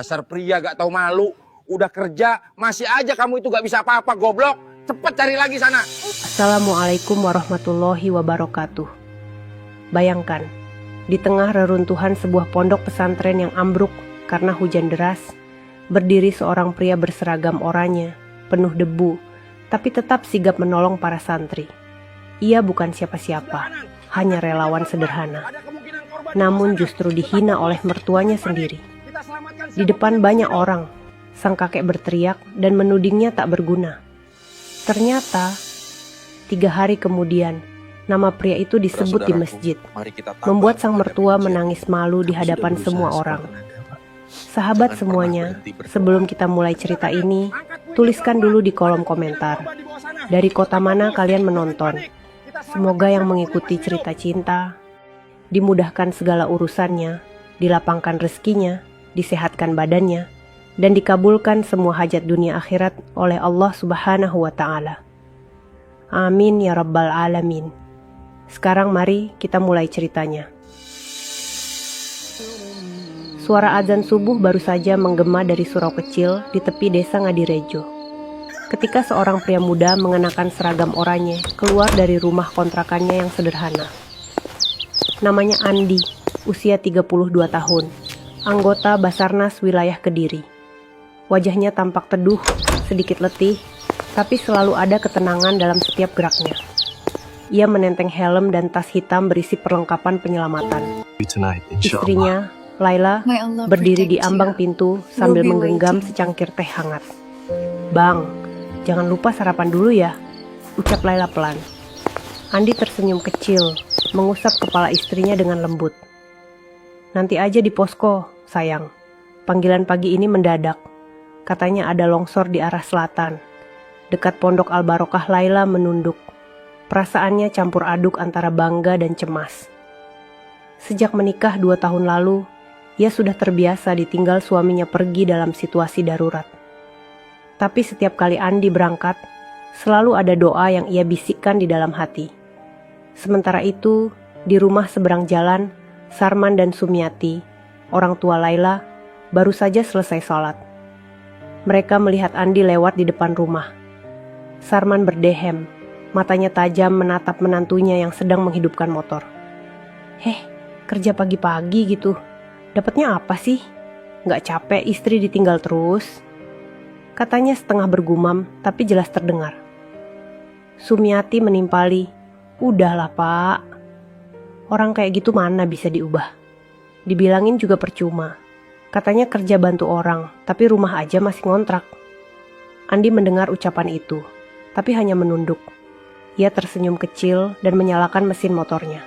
Dasar pria gak tahu malu. Udah kerja, masih aja kamu itu gak bisa apa-apa, goblok. Cepet cari lagi sana. Assalamualaikum warahmatullahi wabarakatuh. Bayangkan, di tengah reruntuhan sebuah pondok pesantren yang ambruk karena hujan deras, berdiri seorang pria berseragam oranye, penuh debu, tapi tetap sigap menolong para santri. Ia bukan siapa-siapa, hanya relawan sederhana. Namun justru dihina oleh mertuanya sendiri. Di depan banyak orang, sang kakek berteriak dan menudingnya tak berguna. Ternyata, 3 hari kemudian, nama pria itu disebut di masjid, membuat sang mertua menangis malu di hadapan semua orang. Sahabat semuanya, sebelum kita mulai cerita ini, tuliskan dulu di kolom komentar, dari kota mana kalian menonton. Semoga yang mengikuti cerita cinta, dimudahkan segala urusannya, dilapangkan rezekinya, disehatkan badannya, dan dikabulkan semua hajat dunia akhirat oleh Allah Subhanahu wa Ta'ala. Amin ya Rabbal Alamin. Sekarang mari kita mulai ceritanya. Suara azan subuh baru saja menggema dari surau kecil di tepi desa Ngadirejo. Ketika seorang pria muda mengenakan seragam oranye keluar dari rumah kontrakannya yang sederhana. Namanya Andi, usia 32 tahun, anggota Basarnas wilayah Kediri. Wajahnya tampak teduh, sedikit letih, tapi selalu ada ketenangan dalam setiap geraknya. Ia menenteng helm dan tas hitam berisi perlengkapan penyelamatan. Istrinya, Laila, berdiri di ambang pintu sambil menggenggam secangkir teh hangat. "Bang, jangan lupa sarapan dulu ya," ucap Laila pelan. Andi tersenyum kecil, mengusap kepala istrinya dengan lembut. "Nanti aja di posko, sayang. Panggilan pagi ini mendadak. Katanya ada longsor di arah selatan. Dekat pondok Al-Barokah." Laila menunduk. Perasaannya campur aduk antara bangga dan cemas. Sejak menikah 2 tahun lalu, ia sudah terbiasa ditinggal suaminya pergi dalam situasi darurat. Tapi setiap kali Andi berangkat, selalu ada doa yang ia bisikkan di dalam hati. Sementara itu, di rumah seberang jalan, Sarman dan Sumiati, orang tua Laila, baru saja selesai sholat. Mereka melihat Andi lewat di depan rumah. Sarman berdehem, matanya tajam menatap menantunya yang sedang menghidupkan motor. Kerja pagi-pagi gitu. Dapatnya apa sih? Nggak capek istri ditinggal terus? Katanya setengah bergumam, tapi jelas terdengar. Sumiati menimpali, "Udahlah pak. Orang kayak gitu mana bisa diubah? Dibilangin juga percuma. Katanya kerja bantu orang, tapi rumah aja masih ngontrak." Andi mendengar ucapan itu, tapi hanya menunduk. Ia tersenyum kecil dan menyalakan mesin motornya.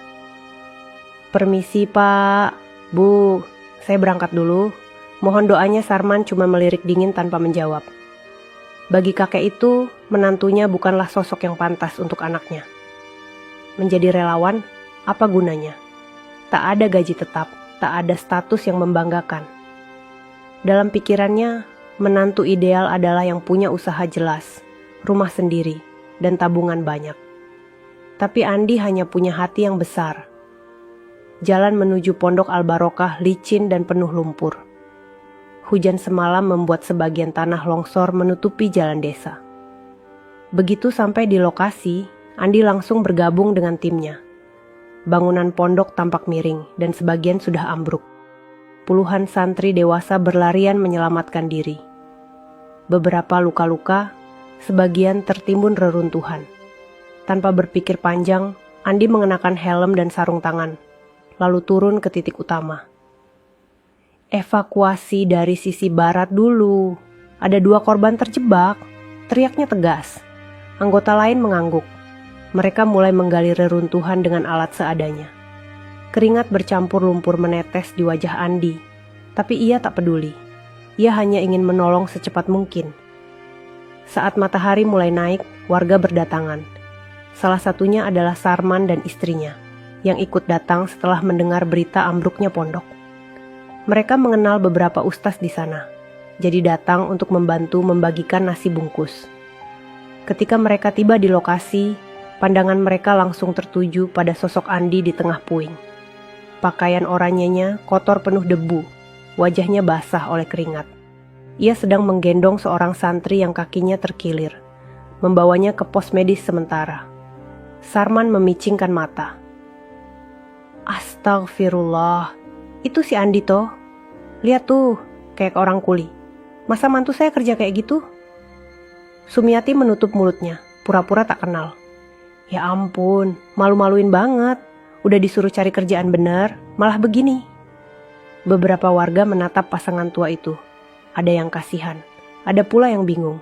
"Permisi pak, bu, saya berangkat dulu." Mohon doanya. Sarman cuma melirik dingin tanpa menjawab. Bagi kakek itu, menantunya bukanlah sosok yang pantas untuk anaknya. Menjadi relawan, apa gunanya? Tak ada gaji tetap, tak ada status yang membanggakan. Dalam pikirannya, menantu ideal adalah yang punya usaha jelas, rumah sendiri, dan tabungan banyak. Tapi Andi hanya punya hati yang besar. Jalan menuju pondok Al-Barokah licin dan penuh lumpur. Hujan semalam membuat sebagian tanah longsor menutupi jalan desa. Begitu sampai di lokasi, Andi langsung bergabung dengan timnya. Bangunan pondok tampak miring dan sebagian sudah ambruk. Puluhan santri dewasa berlarian menyelamatkan diri. Beberapa luka-luka, sebagian tertimbun reruntuhan. Tanpa berpikir panjang, Andi mengenakan helm dan sarung tangan, lalu turun ke titik utama. "Evakuasi dari sisi barat dulu. Ada 2 korban terjebak," teriaknya tegas. Anggota lain mengangguk. Mereka mulai menggali reruntuhan dengan alat seadanya. Keringat bercampur lumpur menetes di wajah Andi, tapi ia tak peduli. Ia hanya ingin menolong secepat mungkin. Saat matahari mulai naik, warga berdatangan. Salah satunya adalah Sarman dan istrinya, yang ikut datang setelah mendengar berita ambruknya pondok. Mereka mengenal beberapa ustaz di sana, jadi datang untuk membantu membagikan nasi bungkus. Ketika mereka tiba di lokasi, pandangan mereka langsung tertuju pada sosok Andi di tengah puing. Pakaian oranyenya kotor penuh debu, wajahnya basah oleh keringat. Ia sedang menggendong seorang santri yang kakinya terkilir, membawanya ke pos medis sementara. Sarman memicingkan mata. Astagfirullah, itu si Andi toh. Lihat tuh, kayak orang kuli. Masa mantu saya kerja kayak gitu? Sumiati menutup mulutnya, pura-pura tak kenal. Ya ampun, malu-maluin banget. Udah disuruh cari kerjaan bener, malah begini. Beberapa warga menatap pasangan tua itu. Ada yang kasihan, ada pula yang bingung.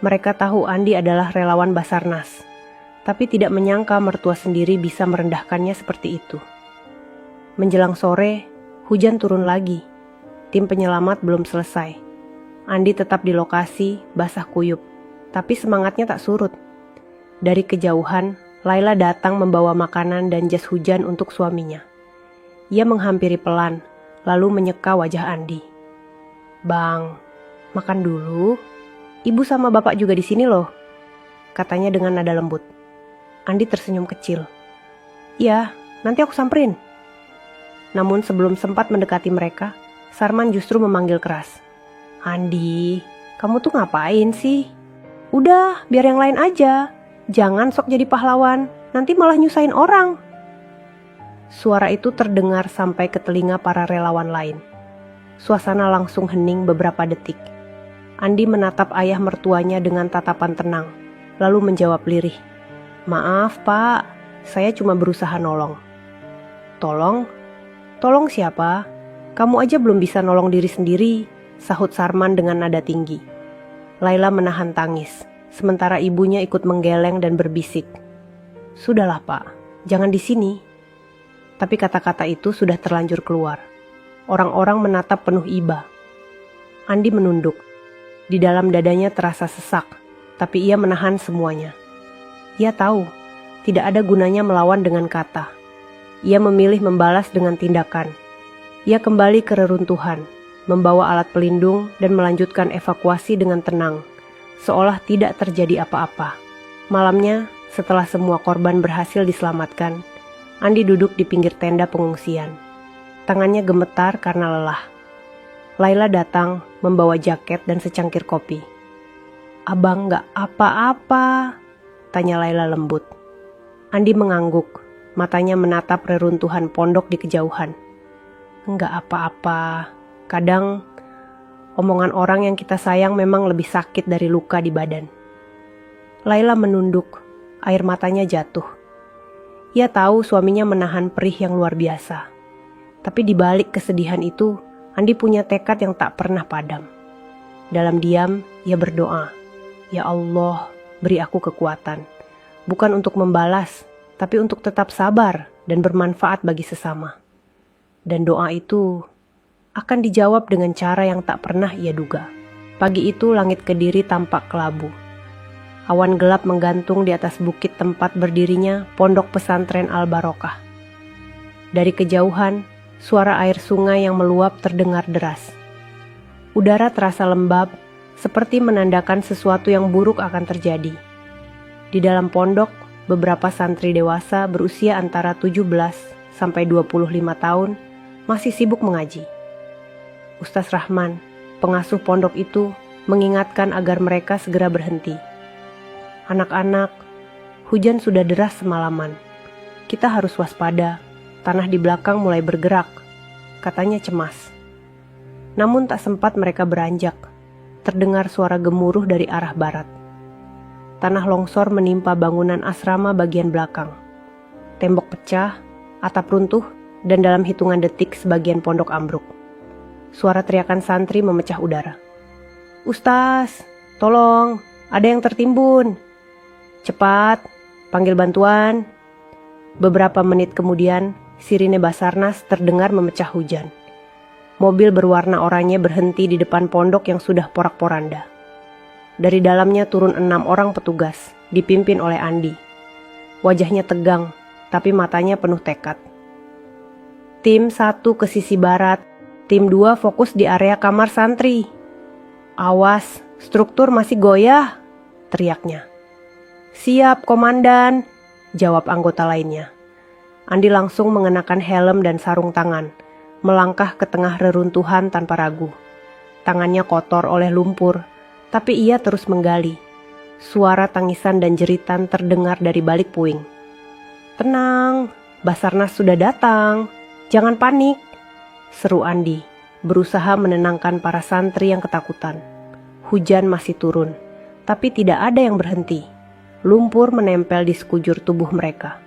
Mereka tahu Andi adalah relawan Basarnas, tapi tidak menyangka mertua sendiri bisa merendahkannya seperti itu. Menjelang sore, hujan turun lagi. Tim penyelamat belum selesai. Andi tetap di lokasi, basah kuyup, tapi semangatnya tak surut. Dari kejauhan, Laila datang membawa makanan dan jas hujan untuk suaminya. Ia menghampiri pelan, lalu menyeka wajah Andi. Bang, makan dulu. Ibu sama bapak juga di sini loh, katanya dengan nada lembut. Andi tersenyum kecil. Iya, nanti aku samperin. Namun sebelum sempat mendekati mereka, Sarman justru memanggil keras. Andi, kamu tuh ngapain sih? Udah, biar yang lain aja. Jangan sok jadi pahlawan, nanti malah nyusahin orang. Suara itu terdengar sampai ke telinga para relawan lain. Suasana langsung hening beberapa detik. Andi menatap ayah mertuanya dengan tatapan tenang, lalu menjawab lirih. Maaf pak, saya cuma berusaha nolong. Tolong? Tolong siapa? Kamu aja belum bisa nolong diri sendiri, sahut Sarman dengan nada tinggi. Laila menahan tangis, sementara ibunya ikut menggeleng dan berbisik. Sudahlah pak, jangan di sini. Tapi kata-kata itu sudah terlanjur keluar. Orang-orang menatap penuh iba. Andi menunduk. Di dalam dadanya terasa sesak, tapi ia menahan semuanya. Ia tahu, tidak ada gunanya melawan dengan kata. Ia memilih membalas dengan tindakan. Ia kembali ke reruntuhan, membawa alat pelindung dan melanjutkan evakuasi dengan tenang, seolah tidak terjadi apa-apa. Malamnya, setelah semua korban berhasil diselamatkan, Andi duduk di pinggir tenda pengungsian. Tangannya gemetar karena lelah. Laila datang membawa jaket dan secangkir kopi. Abang gak apa-apa, tanya Laila lembut. Andi mengangguk, matanya menatap reruntuhan pondok di kejauhan. Enggak apa-apa, kadang omongan orang yang kita sayang memang lebih sakit dari luka di badan. Laila menunduk, air matanya jatuh. Ia tahu suaminya menahan perih yang luar biasa. Tapi di balik kesedihan itu, Andi punya tekad yang tak pernah padam. Dalam diam, ia berdoa, Ya Allah, beri aku kekuatan. Bukan untuk membalas, tapi untuk tetap sabar dan bermanfaat bagi sesama. Dan doa itu akan dijawab dengan cara yang tak pernah ia duga. Pagi itu langit Kediri tampak kelabu. Awan gelap menggantung di atas bukit tempat berdirinya pondok pesantren Al-Barokah. Dari kejauhan, suara air sungai yang meluap terdengar deras. Udara terasa lembab, seperti menandakan sesuatu yang buruk akan terjadi. Di dalam pondok, beberapa santri dewasa berusia antara 17 sampai 25 tahun masih sibuk mengaji. Ustaz Rahman, pengasuh pondok itu, mengingatkan agar mereka segera berhenti. Anak-anak, hujan sudah deras semalaman. Kita harus waspada, tanah di belakang mulai bergerak, katanya cemas. Namun tak sempat mereka beranjak, terdengar suara gemuruh dari arah barat. Tanah longsor menimpa bangunan asrama bagian belakang. Tembok pecah, atap runtuh, dan dalam hitungan detik sebagian pondok ambruk. Suara teriakan santri memecah udara. Ustaz, tolong, ada yang tertimbun. Cepat, panggil bantuan. Beberapa menit kemudian, sirine Basarnas terdengar memecah hujan. Mobil berwarna oranye berhenti di depan pondok yang sudah porak-poranda. Dari dalamnya turun 6 orang petugas, dipimpin oleh Andi. Wajahnya tegang, tapi matanya penuh tekad. Tim 1 ke sisi barat, tim 2 fokus di area kamar santri. Awas, struktur masih goyah, teriaknya. Siap, komandan, jawab anggota lainnya. Andi langsung mengenakan helm dan sarung tangan, melangkah ke tengah reruntuhan tanpa ragu. Tangannya kotor oleh lumpur, tapi ia terus menggali. Suara tangisan dan jeritan terdengar dari balik puing. "Tenang, Basarnas sudah datang. Jangan panik," seru Andi, berusaha menenangkan para santri yang ketakutan. Hujan masih turun, tapi tidak ada yang berhenti. Lumpur menempel di sekujur tubuh mereka.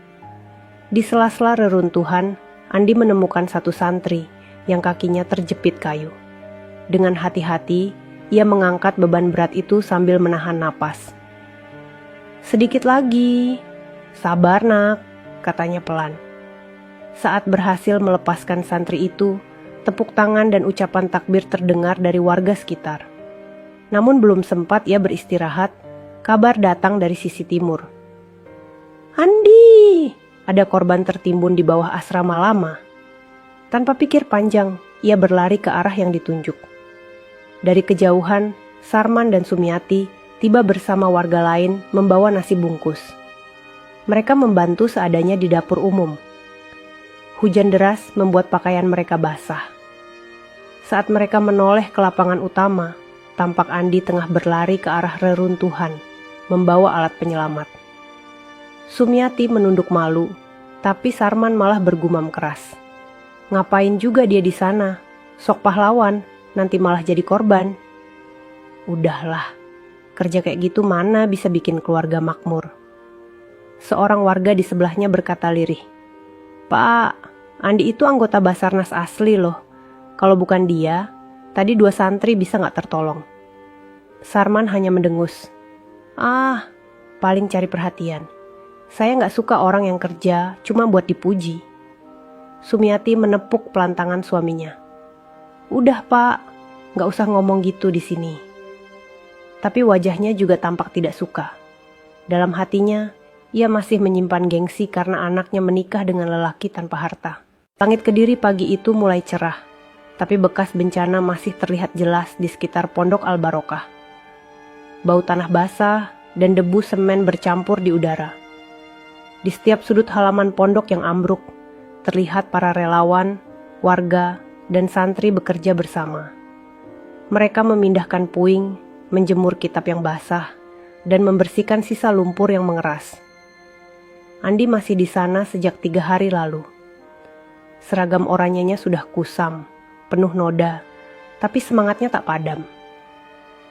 Di sela-sela reruntuhan, Andi menemukan satu santri yang kakinya terjepit kayu. Dengan hati-hati, ia mengangkat beban berat itu sambil menahan napas. "Sedikit lagi, sabar nak," katanya pelan. Saat berhasil melepaskan santri itu, tepuk tangan dan ucapan takbir terdengar dari warga sekitar. Namun belum sempat ia beristirahat, kabar datang dari sisi timur. "Andi!" Ada korban tertimbun di bawah asrama lama. Tanpa pikir panjang, ia berlari ke arah yang ditunjuk. Dari kejauhan, Sarman dan Sumiati tiba bersama warga lain membawa nasi bungkus. Mereka membantu seadanya di dapur umum. Hujan deras membuat pakaian mereka basah. Saat mereka menoleh ke lapangan utama, tampak Andi tengah berlari ke arah reruntuhan, membawa alat penyelamat. Sumiati menunduk malu, tapi Sarman malah bergumam keras. "Ngapain juga dia di sana? Sok pahlawan, nanti malah jadi korban." "Udahlah, kerja kayak gitu mana bisa bikin keluarga makmur." Seorang warga di sebelahnya berkata lirih, "Pak, Andi itu anggota Basarnas asli loh. Kalau bukan dia, tadi 2 santri bisa gak tertolong." Sarman hanya mendengus. "Ah, paling cari perhatian. Saya gak suka orang yang kerja cuma buat dipuji." Sumiati menepuk pelantangan suaminya. "Udah pak, gak usah ngomong gitu di sini." Tapi wajahnya juga tampak tidak suka. Dalam hatinya, ia masih menyimpan gengsi karena anaknya menikah dengan lelaki tanpa harta. Langit Kediri pagi itu mulai cerah, tapi bekas bencana masih terlihat jelas di sekitar Pondok Al-Barokah. Bau tanah basah dan debu semen bercampur di udara. Di setiap sudut halaman pondok yang ambruk, terlihat para relawan, warga, dan santri bekerja bersama. Mereka memindahkan puing, menjemur kitab yang basah, dan membersihkan sisa lumpur yang mengeras. Andi masih di sana sejak 3 hari lalu. Seragam oranyenya sudah kusam, penuh noda, tapi semangatnya tak padam.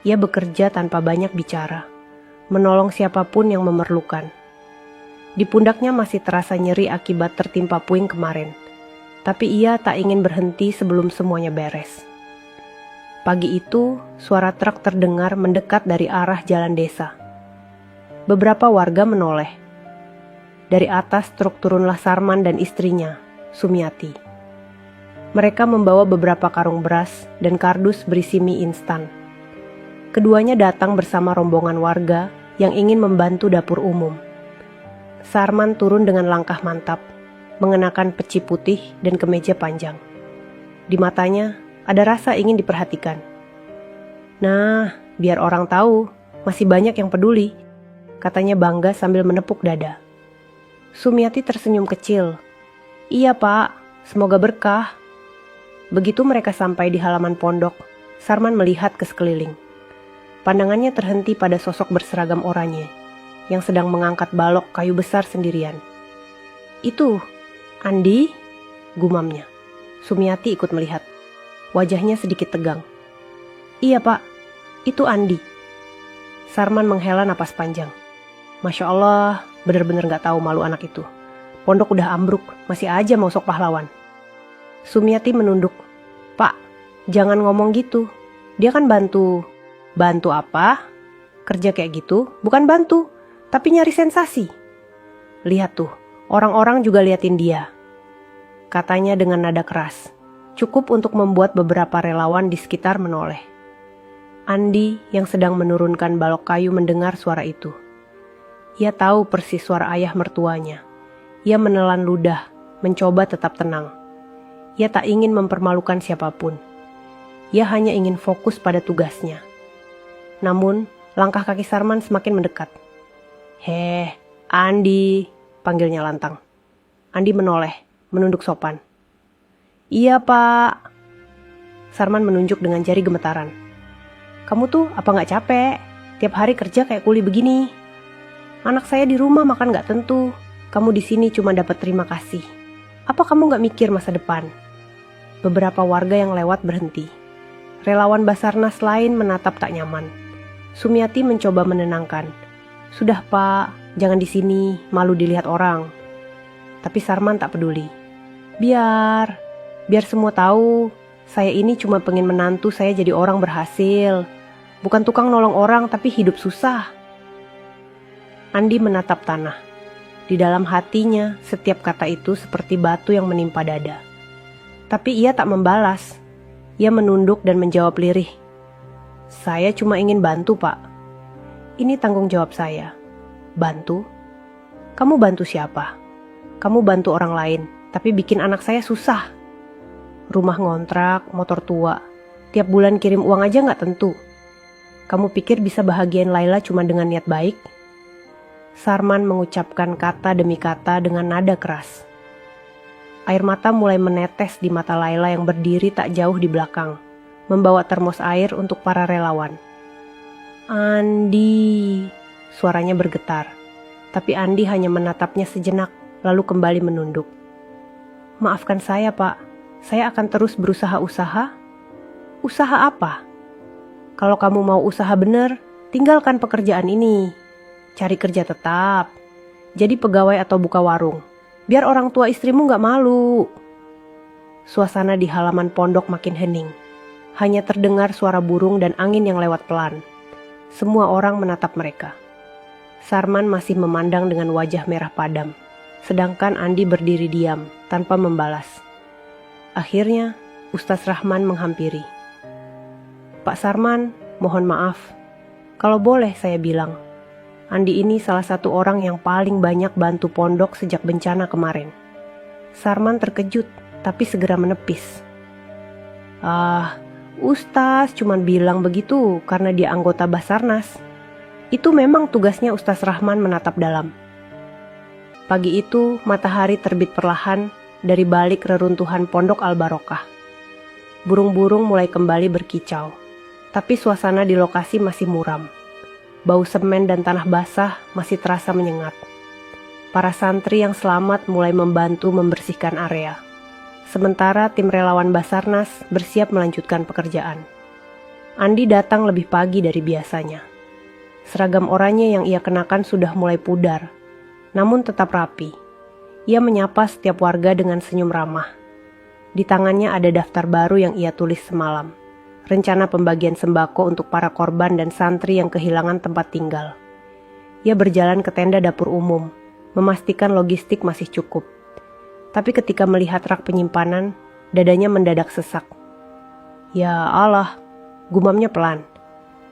Ia bekerja tanpa banyak bicara, menolong siapapun yang memerlukan. Di pundaknya masih terasa nyeri akibat tertimpa puing kemarin, tapi ia tak ingin berhenti sebelum semuanya beres. Pagi itu, suara truk terdengar mendekat dari arah jalan desa. Beberapa warga menoleh. Dari atas truk turunlah Sarman dan istrinya, Sumiati. Mereka membawa beberapa karung beras dan kardus berisi mie instan. Keduanya datang bersama rombongan warga yang ingin membantu dapur umum. Sarman turun dengan langkah mantap, mengenakan peci putih dan kemeja panjang. Di matanya ada rasa ingin diperhatikan. "Nah, biar orang tahu, masih banyak yang peduli," katanya bangga sambil menepuk dada. Sumiati tersenyum kecil. "Iya pak, semoga berkah." Begitu mereka sampai di halaman pondok, Sarman melihat ke sekeliling. Pandangannya terhenti pada sosok berseragam oranye yang sedang mengangkat balok kayu besar sendirian. "Itu, Andi?" gumamnya. Sumiati ikut melihat. Wajahnya sedikit tegang. "Iya pak, itu Andi." Sarman menghela napas panjang. Masya Allah, benar-benar gak tahu malu anak itu. Pondok udah ambruk, masih aja mau sok pahlawan. Sumiati menunduk. "Pak, jangan ngomong gitu. Dia kan bantu." "Bantu apa? Kerja kayak gitu bukan bantu, tapi nyari sensasi. Lihat tuh, orang-orang juga liatin dia," katanya dengan nada keras. Cukup untuk membuat beberapa relawan di sekitar menoleh. Andi yang sedang menurunkan balok kayu mendengar suara itu. Ia tahu persis suara ayah mertuanya. Ia menelan ludah, mencoba tetap tenang. Ia tak ingin mempermalukan siapapun. Ia hanya ingin fokus pada tugasnya. Namun, langkah kaki Sarman semakin mendekat. "Heh, Andi," panggilnya lantang. Andi menoleh, menunduk sopan. Iya, Pak. Sarman menunjuk dengan jari gemetaran. Kamu tuh apa nggak capek? Tiap hari kerja kayak kuli begini. Anak saya di rumah makan nggak tentu. Kamu di sini cuma dapat terima kasih. Apa kamu nggak mikir masa depan? Beberapa warga yang lewat berhenti. Relawan Basarnas lain menatap tak nyaman. Sumiati mencoba menenangkan. Sudah, Pak, jangan di sini, malu dilihat orang. Tapi Sarman tak peduli. Biar semua tahu. Saya ini cuma pengen menantu saya jadi orang berhasil. Bukan tukang nolong orang tapi hidup susah. Andi menatap tanah. Di dalam hatinya, setiap kata itu seperti batu yang menimpa dada. Tapi ia tak membalas. Ia menunduk dan menjawab lirih. Saya cuma ingin bantu, Pak. Ini tanggung jawab saya. Bantu? Kamu bantu siapa? Kamu bantu orang lain, tapi bikin anak saya susah. Rumah ngontrak, motor tua. Tiap bulan kirim uang aja nggak tentu. Kamu pikir bisa bahagiain Laila cuma dengan niat baik? Sarman mengucapkan kata demi kata dengan nada keras. Air mata mulai menetes di mata Laila yang berdiri tak jauh di belakang, membawa termos air untuk para relawan. Andi, suaranya bergetar. Tapi Andi hanya menatapnya sejenak, lalu kembali menunduk. Maafkan saya, Pak. Saya akan terus berusaha usaha. Usaha apa? Kalau kamu mau usaha bener, tinggalkan pekerjaan ini. Cari kerja tetap. Jadi pegawai atau buka warung. Biar orang tua istrimu gak malu. Suasana di halaman pondok makin hening. Hanya terdengar suara burung dan angin yang lewat pelan. Semua orang menatap mereka. Sarman masih memandang dengan wajah merah padam. Sedangkan Andi berdiri diam, tanpa membalas. Akhirnya, Ustaz Rahman menghampiri. Pak Sarman, mohon maaf. Kalau boleh saya bilang, Andi ini salah satu orang yang paling banyak bantu pondok sejak bencana kemarin. Sarman terkejut, tapi segera menepis. Ustaz cuman bilang begitu karena dia anggota Basarnas. Itu memang tugasnya Ustaz Rahman menatap dalam. Pagi itu, matahari terbit perlahan dari balik reruntuhan pondok Al-Barokah. Burung-burung mulai kembali berkicau, tapi suasana di lokasi masih muram. Bau semen dan tanah basah masih terasa menyengat. Para santri yang selamat mulai membantu membersihkan area. Sementara tim relawan Basarnas bersiap melanjutkan pekerjaan. Andi datang lebih pagi dari biasanya. Seragam oranye yang ia kenakan sudah mulai pudar, namun tetap rapi. Ia menyapa setiap warga dengan senyum ramah. Di tangannya ada daftar baru yang ia tulis semalam. Rencana pembagian sembako untuk para korban dan santri yang kehilangan tempat tinggal. Ia berjalan ke tenda dapur umum, memastikan logistik masih cukup. Tapi ketika melihat rak penyimpanan, dadanya mendadak sesak. Ya Allah, gumamnya pelan.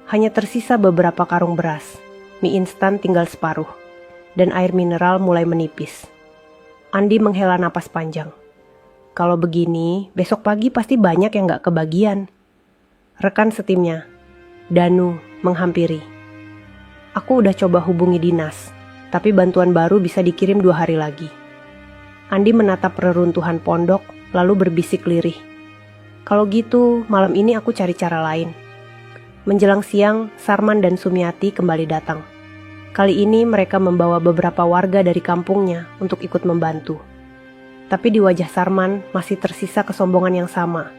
Hanya tersisa beberapa karung beras, mie instan tinggal separuh, dan air mineral mulai menipis. Andi menghela napas panjang. Kalau begini, besok pagi pasti banyak yang gak kebagian. Rekan setimnya, Danu, menghampiri. Aku udah coba hubungi dinas, tapi bantuan baru bisa dikirim 2 hari lagi. Andi menatap reruntuhan pondok, lalu berbisik lirih. Kalau gitu, malam ini aku cari cara lain. Menjelang siang, Sarman dan Sumiati kembali datang. Kali ini mereka membawa beberapa warga dari kampungnya untuk ikut membantu. Tapi di wajah Sarman masih tersisa kesombongan yang sama.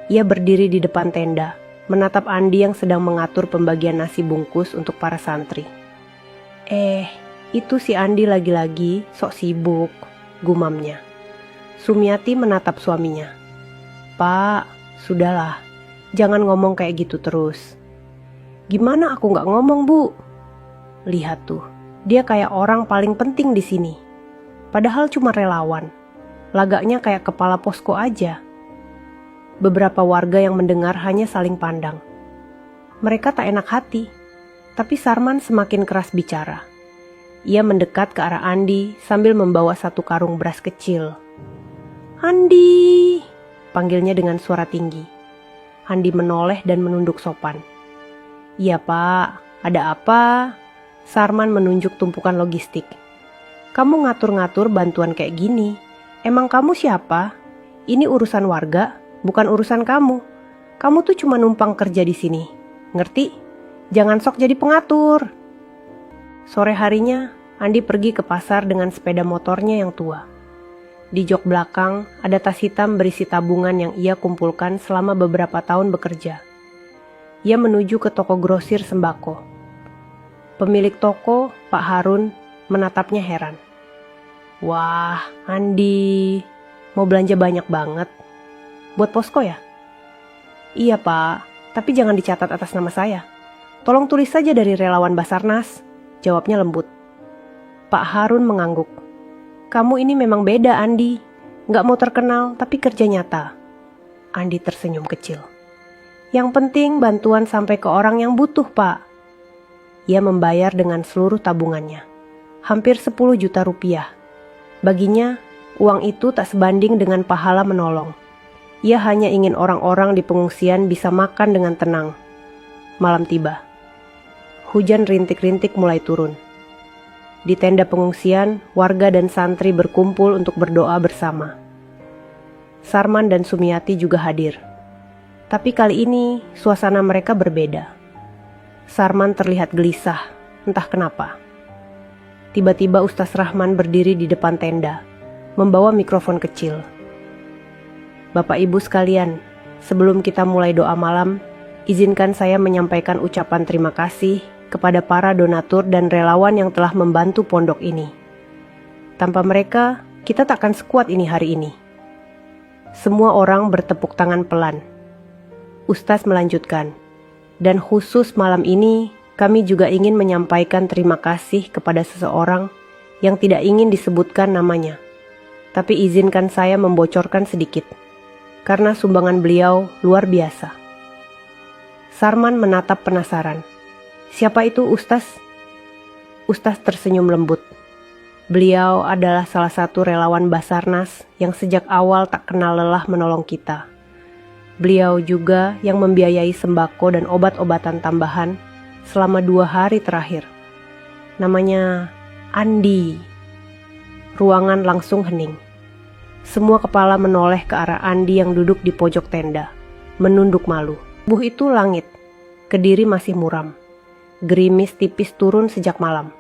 Ia berdiri di depan tenda, menatap Andi yang sedang mengatur pembagian nasi bungkus untuk para santri. Itu si Andi lagi-lagi sok sibuk, gumamnya. Sumiati menatap suaminya. Pak, sudahlah, jangan ngomong kayak gitu terus. Gimana aku gak ngomong, Bu? Lihat tuh, dia kayak orang paling penting di sini. Padahal cuma relawan. Lagaknya kayak kepala posko aja. Beberapa warga yang mendengar hanya saling pandang. Mereka tak enak hati. Tapi Sarman semakin keras bicara. Ia mendekat ke arah Andi sambil membawa 1 karung beras kecil. Andi, panggilnya dengan suara tinggi. Andi menoleh dan menunduk sopan. Iya Pak, ada apa? Sarman menunjuk tumpukan logistik. Kamu ngatur-ngatur bantuan kayak gini. Emang kamu siapa? Ini urusan warga, bukan urusan kamu. Kamu tuh cuma numpang kerja di sini. Ngerti? Jangan sok jadi pengatur. Sore harinya, Andi pergi ke pasar dengan sepeda motornya yang tua. Di jok belakang ada tas hitam berisi tabungan yang ia kumpulkan selama beberapa tahun bekerja. Ia menuju ke toko grosir sembako. Pemilik toko, Pak Harun, menatapnya heran. Wah, Andi, mau belanja banyak banget. Buat posko ya? Iya Pak, tapi jangan dicatat atas nama saya. Tolong tulis saja dari relawan Basarnas, jawabnya lembut. Pak Harun mengangguk. Kamu ini memang beda Andi, nggak mau terkenal tapi kerja nyata. Andi tersenyum kecil. Yang penting bantuan sampai ke orang yang butuh, Pak. Ia membayar dengan seluruh tabungannya. Hampir 10 juta rupiah. Baginya, uang itu tak sebanding dengan pahala menolong. Ia hanya ingin orang-orang di pengungsian bisa makan dengan tenang. Malam tiba. Hujan rintik-rintik mulai turun. Di tenda pengungsian, warga dan santri berkumpul untuk berdoa bersama. Sarman dan Sumiati juga hadir. Tapi kali ini suasana mereka berbeda. Sarman terlihat gelisah, entah kenapa. Tiba-tiba Ustaz Rahman berdiri di depan tenda, membawa mikrofon kecil. Bapak Ibu sekalian, sebelum kita mulai doa malam, izinkan saya menyampaikan ucapan terima kasih kepada para donatur dan relawan yang telah membantu pondok ini. Tanpa mereka, kita takkan sekuat ini hari ini. Semua orang bertepuk tangan pelan. Ustaz melanjutkan, dan khusus malam ini kami juga ingin menyampaikan terima kasih kepada seseorang yang tidak ingin disebutkan namanya. Tapi izinkan saya membocorkan sedikit, karena sumbangan beliau luar biasa. Sarman menatap penasaran. Siapa itu Ustaz? Ustaz tersenyum lembut. Beliau adalah salah satu relawan Basarnas yang sejak awal tak kenal lelah menolong kita. Beliau juga yang membiayai sembako dan obat-obatan tambahan selama 2 hari terakhir. Namanya Andi. Ruangan langsung hening. Semua kepala menoleh ke arah Andi yang duduk di pojok tenda, menunduk malu. Tubuh itu langit, Kediri masih muram. Gerimis tipis turun sejak malam.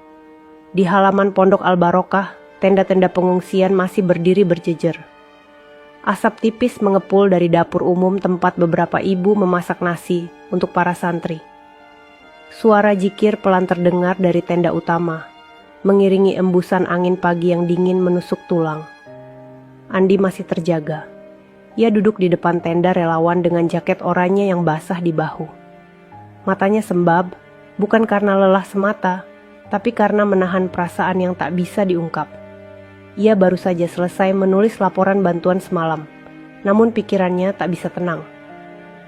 Di halaman Pondok Al-Barokah, tenda-tenda pengungsian masih berdiri berjejer. Asap tipis mengepul dari dapur umum tempat beberapa ibu memasak nasi untuk para santri. Suara jikir pelan terdengar dari tenda utama, mengiringi embusan angin pagi yang dingin menusuk tulang. Andi masih terjaga. Ia duduk di depan tenda relawan dengan jaket oranye yang basah di bahu. Matanya sembab, bukan karena lelah semata, tapi karena menahan perasaan yang tak bisa diungkap. Ia baru saja selesai menulis laporan bantuan semalam, namun pikirannya tak bisa tenang.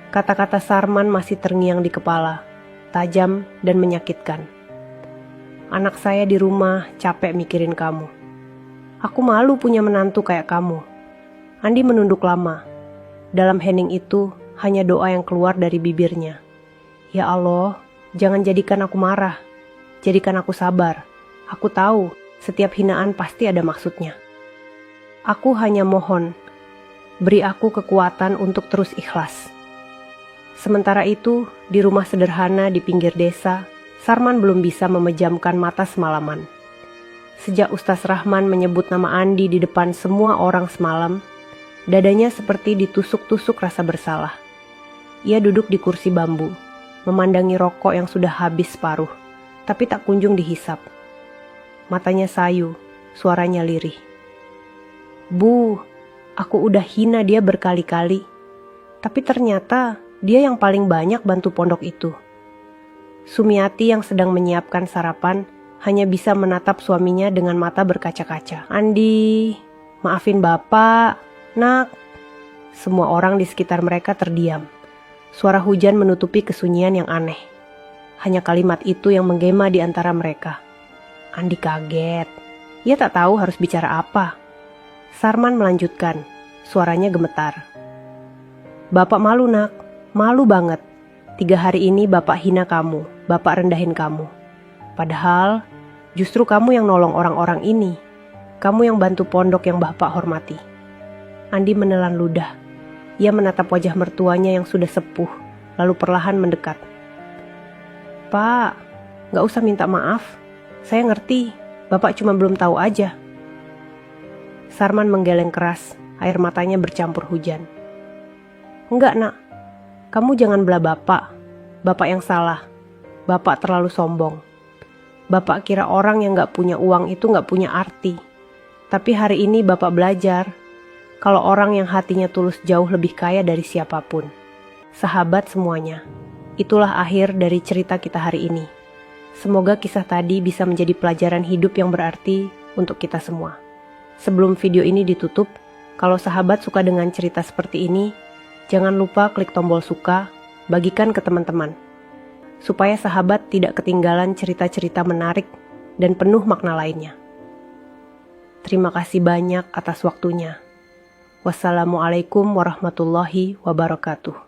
Kata-kata Sarman masih terngiang di kepala, tajam dan menyakitkan. Anak saya di rumah capek mikirin kamu. Aku malu punya menantu kayak kamu. Andi menunduk lama. Dalam hening itu hanya doa yang keluar dari bibirnya. Ya Allah, jangan jadikan aku marah. Jadikan aku sabar. Aku tahu setiap hinaan pasti ada maksudnya. Aku hanya mohon, beri aku kekuatan untuk terus ikhlas. Sementara itu, di rumah sederhana di pinggir desa, Sarman belum bisa memejamkan mata semalaman. Sejak Ustaz Rahman menyebut nama Andi di depan semua orang semalam, dadanya seperti ditusuk-tusuk rasa bersalah. Ia duduk di kursi bambu, memandangi rokok yang sudah habis separuh, tapi tak kunjung dihisap. Matanya sayu, suaranya lirih. Bu, aku udah hina dia berkali-kali. Tapi ternyata dia yang paling banyak bantu pondok itu. Sumiati yang sedang menyiapkan sarapan hanya bisa menatap suaminya dengan mata berkaca-kaca. Andi, maafin bapak, nak. Semua orang di sekitar mereka terdiam. Suara hujan menutupi kesunyian yang aneh. Hanya kalimat itu yang menggema di antara mereka. Andi kaget. Ia tak tahu harus bicara apa. Sarman melanjutkan. Suaranya gemetar. Bapak malu nak. Malu banget. 3 hari ini bapak hina kamu. Bapak rendahin kamu. Padahal justru kamu yang nolong orang-orang ini. Kamu yang bantu pondok yang bapak hormati. Andi menelan ludah. Ia menatap wajah mertuanya yang sudah sepuh, lalu perlahan mendekat. Pak, gak usah minta maaf. Saya ngerti, Bapak cuma belum tahu aja. Sarman menggeleng keras, air matanya bercampur hujan. Enggak nak, kamu jangan bela Bapak. Bapak yang salah. Bapak terlalu sombong. Bapak kira orang yang gak punya uang itu gak punya arti. Tapi hari ini Bapak belajar kalau orang yang hatinya tulus jauh lebih kaya dari siapapun. Sahabat semuanya, itulah akhir dari cerita kita hari ini. Semoga kisah tadi bisa menjadi pelajaran hidup yang berarti untuk kita semua. Sebelum video ini ditutup, kalau sahabat suka dengan cerita seperti ini, jangan lupa klik tombol suka, bagikan ke teman-teman, supaya sahabat tidak ketinggalan cerita-cerita menarik dan penuh makna lainnya. Terima kasih banyak atas waktunya. Wassalamualaikum warahmatullahi wabarakatuh.